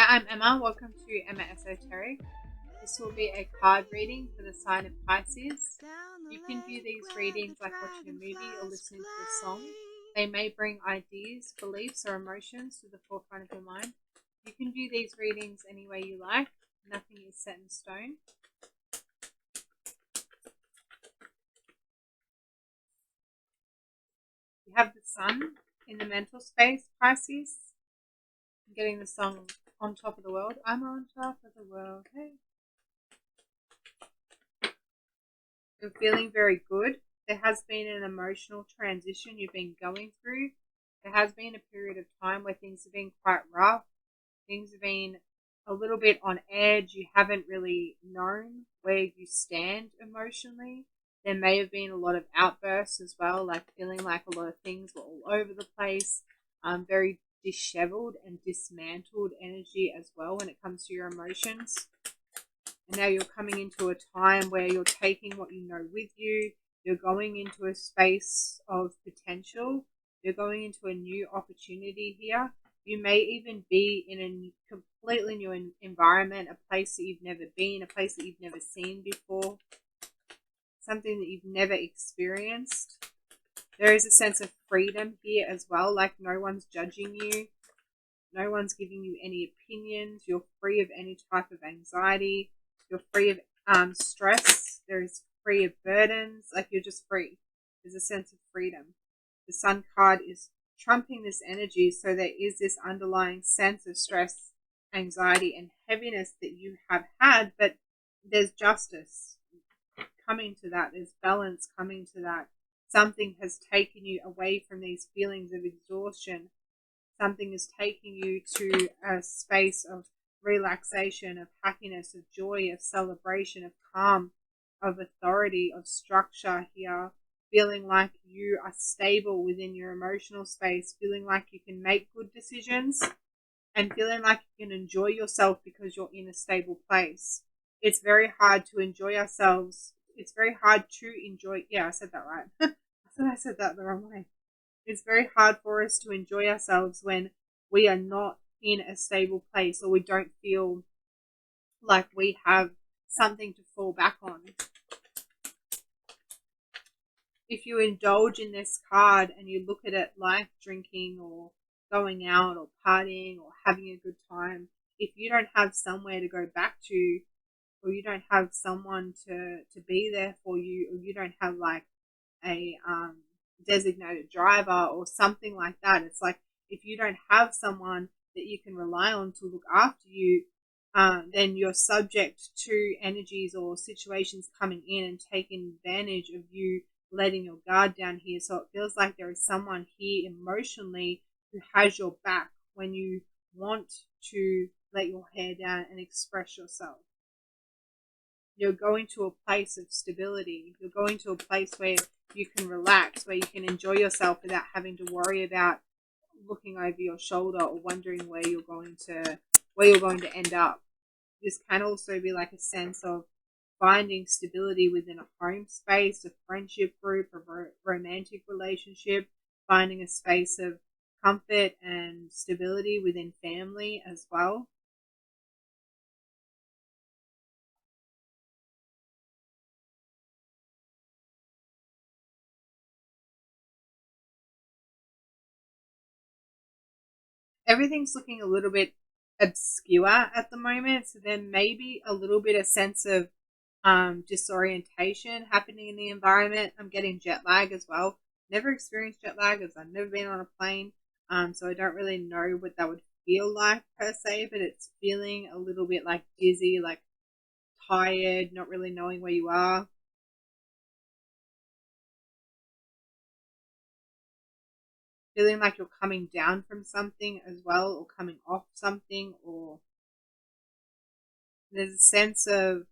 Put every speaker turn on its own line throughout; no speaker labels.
Hi, I'm Emma. Welcome to Emma Esoteric. This will be a card reading for the sign of Pisces. You can view these readings like watching a movie or listening to a song. They may bring ideas, beliefs, or emotions to the forefront of your mind. You can view these readings any way you like. Nothing is set in stone. You have the sun in the mental space, Pisces. I'm getting the song On Top of the World. I'm on top of the world. Hey. You're feeling very good. There has been an emotional transition you've been going through. There has been a period of time where things have been quite rough. Things have been a little bit on edge. You haven't really known where you stand emotionally. There may have been a lot of outbursts as well, like feeling like a lot of things were all over the place. Very disheveled and dismantled energy as well when it comes to your emotions. And now you're coming into a time where you're taking what you know with you. You're going into a space of potential. You're going into a new opportunity here. You may even be in a completely new environment, a place that you've never been, a place that you've never seen before, something that you've never experienced. There is a sense of freedom here as well, like no one's judging you. No one's giving you any opinions. You're free of any type of anxiety. You're free of stress. There's free of burdens. Like you're just free. There's a sense of freedom. The Sun card is trumping this energy, so there is this underlying sense of stress, anxiety, and heaviness that you have had, but there's justice coming to that. There's balance coming to that. Something has taken you away from these feelings of exhaustion. Something is taking you to a space of relaxation, of happiness, of joy, of celebration, of calm, of authority, of structure here. Feeling like you are stable within your emotional space, feeling like you can make good decisions, and feeling like you can enjoy yourself because you're in a stable place. It's very hard to enjoy ourselves. It's very hard to enjoy. Yeah, I said that right. I thought I said that the wrong way. It's very hard for us to enjoy ourselves when we are not in a stable place, or we don't feel like we have something to fall back on. If you indulge in this card and you look at it like drinking or going out or partying or having a good time, if you don't have somewhere to go back to, or you don't have someone to be there for you, or you don't have like a designated driver or something like that, it's like if you don't have someone that you can rely on to look after you, then you're subject to energies or situations coming in and taking advantage of you letting your guard down here. So it feels like there is someone here emotionally who has your back when you want to let your hair down and express yourself. You're going to a place of stability. You're going to a place where you can relax, where you can enjoy yourself without having to worry about looking over your shoulder or wondering where you're going to end up. This can also be like a sense of finding stability within a home space, a friendship group, a romantic relationship, finding a space of comfort and stability within family as well. Everything's looking a little bit obscure at the moment, so there may be a little bit of sense of disorientation happening in the environment. I'm getting jet lag as well. Never experienced jet lag as I've never been on a plane, so I don't really know what that would feel like per se, but it's feeling a little bit like dizzy, like tired, not really knowing where you are. Feeling like you're coming down from something as well, or coming off something, or there's a sense of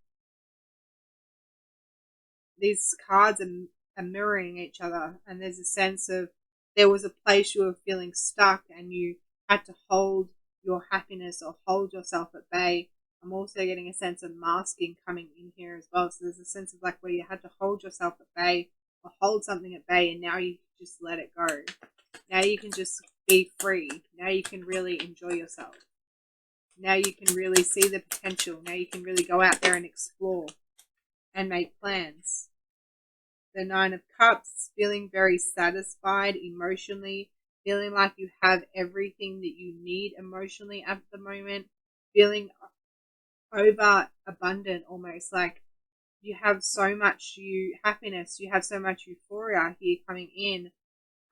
these cards are mirroring each other, and there's a sense of there was a place you were feeling stuck and you had to hold your happiness or hold yourself at bay. I'm also getting a sense of masking coming in here as well. So there's a sense of like where you had to hold yourself at bay or hold something at bay, and now you just let it go. Now you can just be free. Now you can really enjoy yourself. Now you can really see the potential. Now you can really go out there and explore and make plans. The Nine of Cups, feeling very satisfied emotionally, feeling like you have everything that you need emotionally at the moment, feeling over abundant almost, like you have so much happiness, you have so much euphoria here coming in,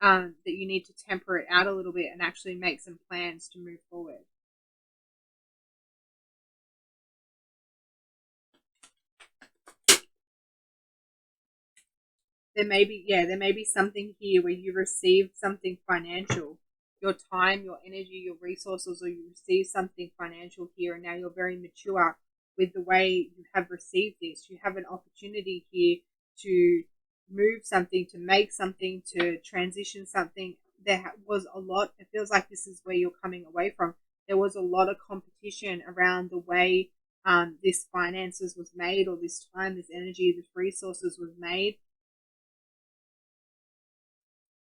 that you need to temper it out a little bit and actually make some plans to move forward. There may be something here where you receive something financial, your time, your energy, your resources, or you receive something financial here, and now you're very mature with the way you have received this. You have an opportunity here to move something, to make something, to transition something. There was a lot, it feels like this is where you're coming away from. There was a lot of competition around the way this finances was made, or this time, this energy, this resources was made.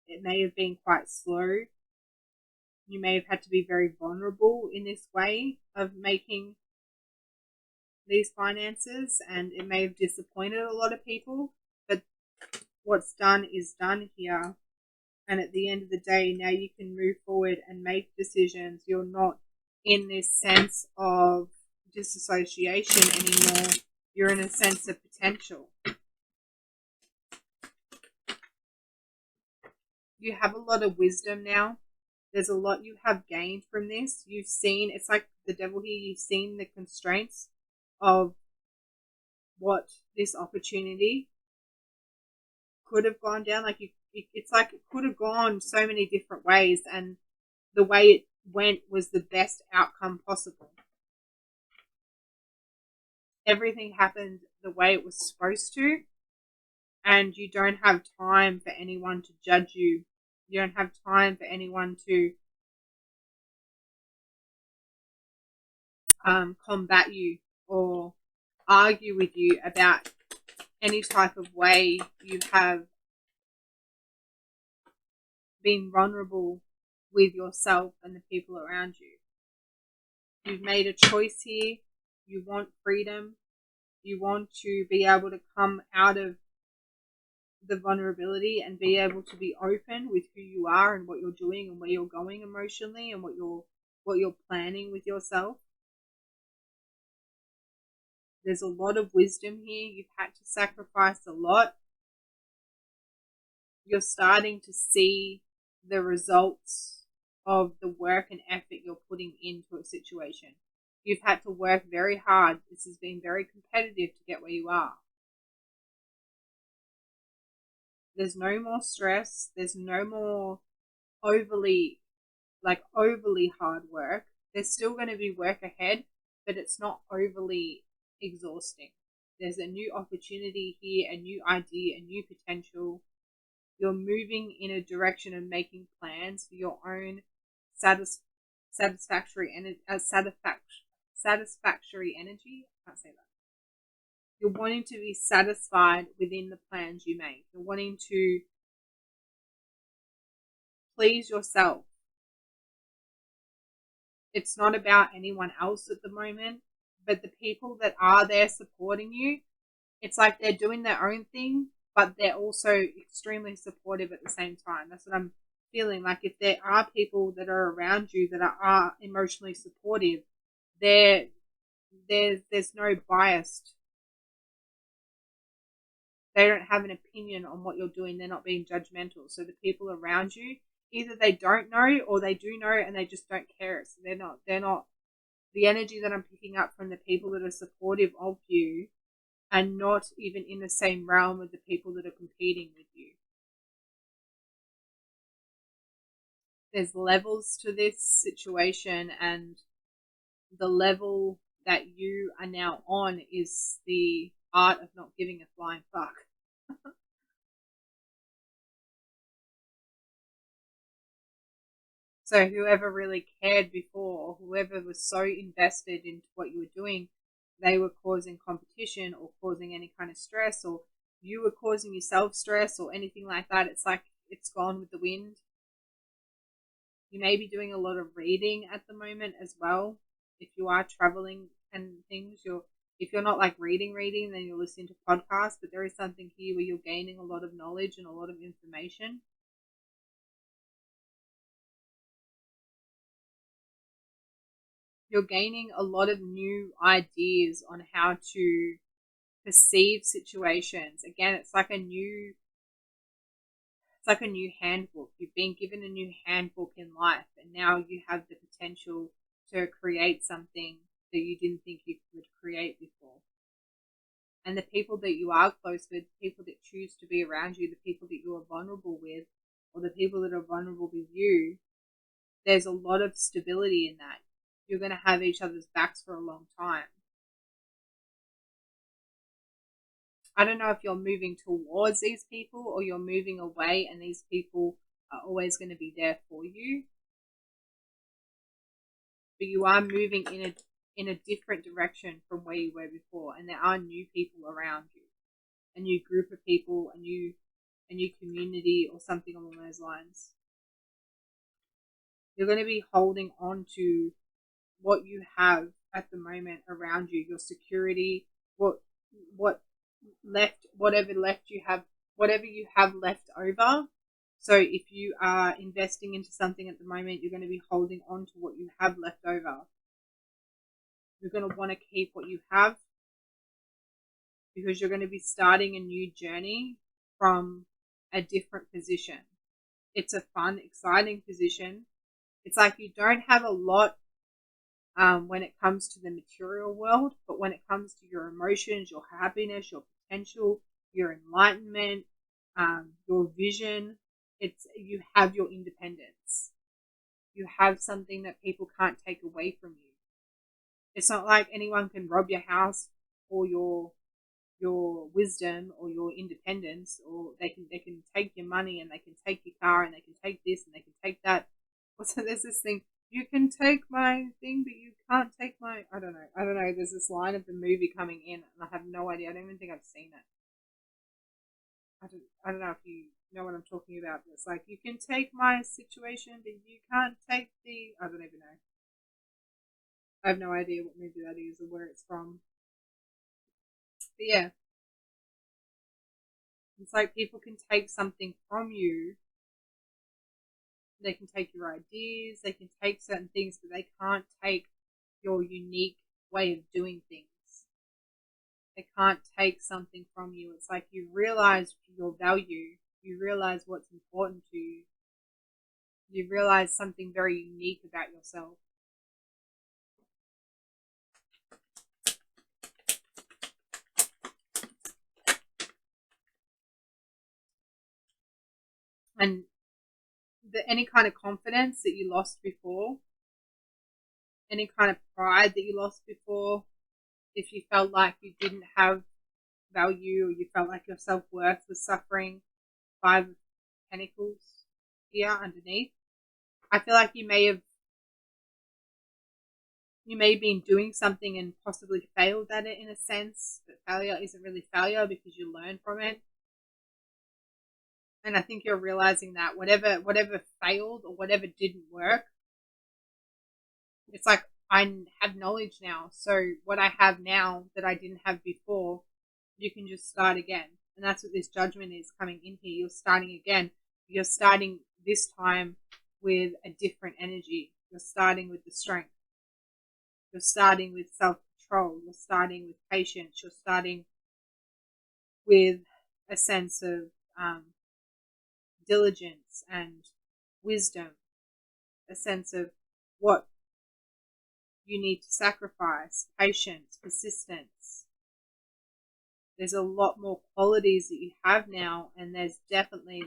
It may have been quite slow. You may have had to be very vulnerable in this way of making these finances, and it may have disappointed a lot of people. But what's done is done here. And at the end of the day, now you can move forward and make decisions. You're not in this sense of disassociation anymore. You're in a sense of potential. You have a lot of wisdom now. There's a lot you have gained from this. You've seen, it's like the devil here, you've seen the constraints of what this opportunity could have gone down. Like it's like it could have gone so many different ways, and the way it went was the best outcome possible. Everything happened the way it was supposed to, and you don't have time for anyone to judge you. You don't have time for anyone to combat you or argue with you about any type of way you have been vulnerable with yourself and the people around you. You've made a choice here. You want freedom. You want to be able to come out of the vulnerability and be able to be open with who you are and what you're doing and where you're going emotionally and what you're planning with yourself. There's a lot of wisdom here. You've had to sacrifice a lot. You're starting to see the results of the work and effort you're putting into a situation. You've had to work very hard. This has been very competitive to get where you are. There's no more stress. There's no more overly hard work. There's still going to be work ahead, but it's not overly exhausting. There's a new opportunity here, a new idea, a new potential. You're moving in a direction of making plans for your own satisfactory energy. Satisfactory energy. I can't say that. You're wanting to be satisfied within the plans you make. You're wanting to please yourself. It's not about anyone else at the moment, but the people that are there supporting you, it's like they're doing their own thing, but they're also extremely supportive at the same time. That's what I'm feeling. Like if there are people that are around you that are emotionally supportive, there's no bias. They don't have an opinion on what you're doing. They're not being judgmental. So the people around you, either they don't know or they do know and they just don't care. So they're not the energy that I'm picking up from the people that are supportive of you and not even in the same realm with the people that are competing with you. There's levels to this situation, and the level that you are now on is the art of not giving a flying fuck. So whoever really cared before, or whoever was so invested into what you were doing, they were causing competition or causing any kind of stress, or you were causing yourself stress or anything like that. It's like it's gone with the wind. You may be doing a lot of reading at the moment as well. if you are traveling and things, if you're not like reading, then you're listening to podcasts, but there is something here where you're gaining a lot of knowledge and a lot of information. You're gaining a lot of new ideas on how to perceive situations. Again, it's like a new handbook. You've been given a new handbook in life, and now you have the potential to create something that you didn't think you could create before. And the people that you are close with, people that choose to be around you, the people that you are vulnerable with, or the people that are vulnerable with you, there's a lot of stability in that. You're going to have each other's backs for a long time. I don't know if you're moving towards these people or you're moving away and these people are always going to be there for you. But you are moving in a different direction from where you were before, and there are new people around you, a new group of people, a new community, or something along those lines. You're going to be holding on to what you have at the moment around you, your security, whatever you have left over. So if you are investing into something at the moment, you're going to be holding on to what you have left over. You're going to want to keep what you have because you're going to be starting a new journey from a different position. It's a fun, exciting position. It's like you don't have a lot when it comes to the material world, but when it comes to your emotions, your happiness, your potential, your enlightenment, your vision, you have your independence. You have something that people can't take away from you. It's not like anyone can rob your house or your wisdom or your independence, or they can take your money and they can take your car and they can take this and they can take that. So there's this thing, you can take my thing, but you can't take my, I don't know. There's this line of the movie coming in, and I have no idea. I don't even think I've seen it. I don't know if you know what I'm talking about. It's like, you can take my situation, but you can't take the, I don't even know. I have no idea what movie that is or where it's from. But yeah, it's like people can take something from you. They can take your ideas, they can take certain things, but they can't take your unique way of doing things. They can't take something from you. It's like you realize your value, you realize what's important to you, you realize something very unique about yourself. And any kind of confidence that you lost before, any kind of pride that you lost before, if you felt like you didn't have value or you felt like your self-worth was suffering, 5 of Pentacles here underneath. I feel like you may have been doing something and possibly failed at it in a sense, but failure isn't really failure because you learn from it. And I think you're realizing that whatever failed or whatever didn't work, it's like I have knowledge now. So what I have now that I didn't have before, you can just start again. And that's what this judgment is coming in here. You're starting again. You're starting this time with a different energy. You're starting with the strength. You're starting with self-control. You're starting with patience. You're starting with a sense of diligence and wisdom, a sense of what you need to sacrifice, patience, persistence. There's a lot more qualities that you have now, and there's definitely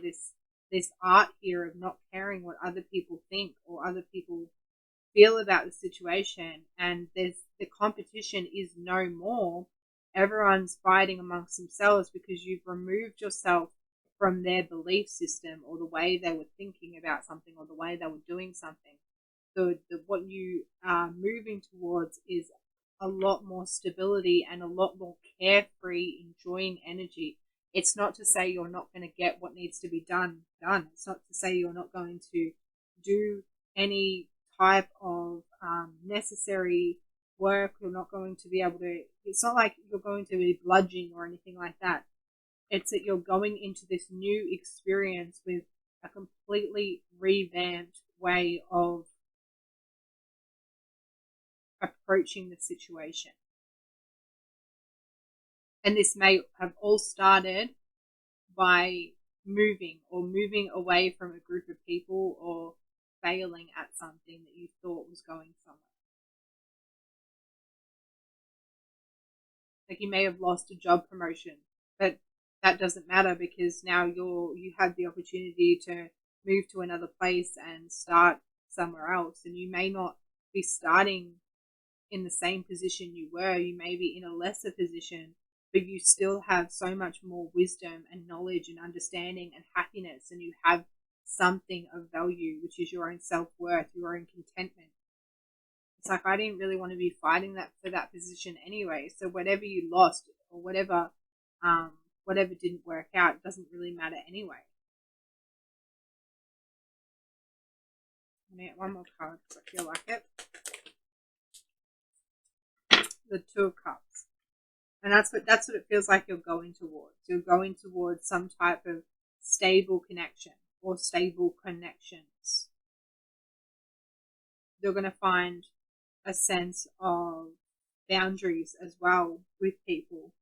this art here of not caring what other people think or other people feel about the situation. And the competition is no more. Everyone's fighting amongst themselves because you've removed yourself from their belief system or the way they were thinking about something or the way they were doing something. So what you are moving towards is a lot more stability and a lot more carefree, enjoying energy. It's not to say you're not going to get what needs to be done. It's not to say you're not going to do any type of necessary work. You're not going to be able to, it's not like you're going to be bludgeoning or anything like that. It's that you're going into this new experience with a completely revamped way of approaching the situation. And this may have all started by moving away from a group of people or failing at something that you thought was going somewhere. Like you may have lost a job promotion, but that doesn't matter because now you have the opportunity to move to another place and start somewhere else. And you may not be starting in the same position you were. You may be in a lesser position, but you still have so much more wisdom and knowledge and understanding and happiness, and you have something of value, which is your own self-worth, your own contentment. It's like I didn't really want to be fighting that for that position anyway. So whatever you lost or whatever didn't work out, it doesn't really matter anyway. I'm gonna get one more card because I feel like it. The Two of Cups. And that's what it feels like you're going towards. You're going towards some type of stable connection or stable connections. You're going to find a sense of boundaries as well with people.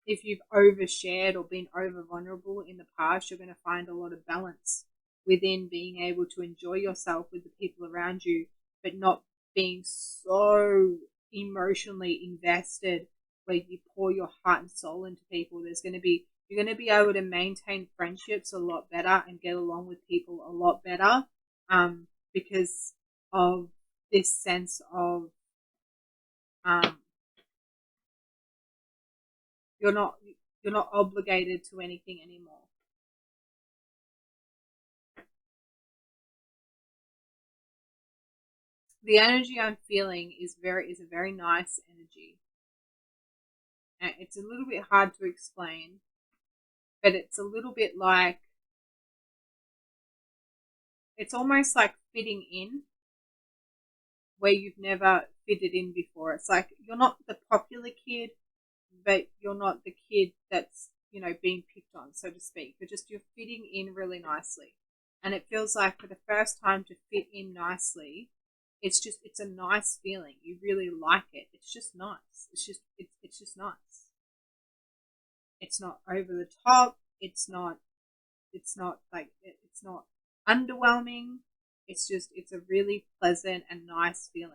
If you've overshared or been over vulnerable in the past, you're going to find a lot of balance within being able to enjoy yourself with the people around you, but not being so emotionally invested where you pour your heart and soul into people. You're going to be able to maintain friendships a lot better and get along with people a lot better because of this sense of you're not obligated to anything anymore. The energy I'm feeling is a very nice energy. And it's a little bit hard to explain, but it's a little bit like it's almost like fitting in where you've never fitted in before. It's like you're not the popular kid, but you're not the kid that's, being picked on, so to speak. You're fitting in really nicely. And it feels like for the first time to fit in nicely, it's a nice feeling. You really like it. It's just nice. It's just nice. It's not over the top. It's not underwhelming. It's a really pleasant and nice feeling.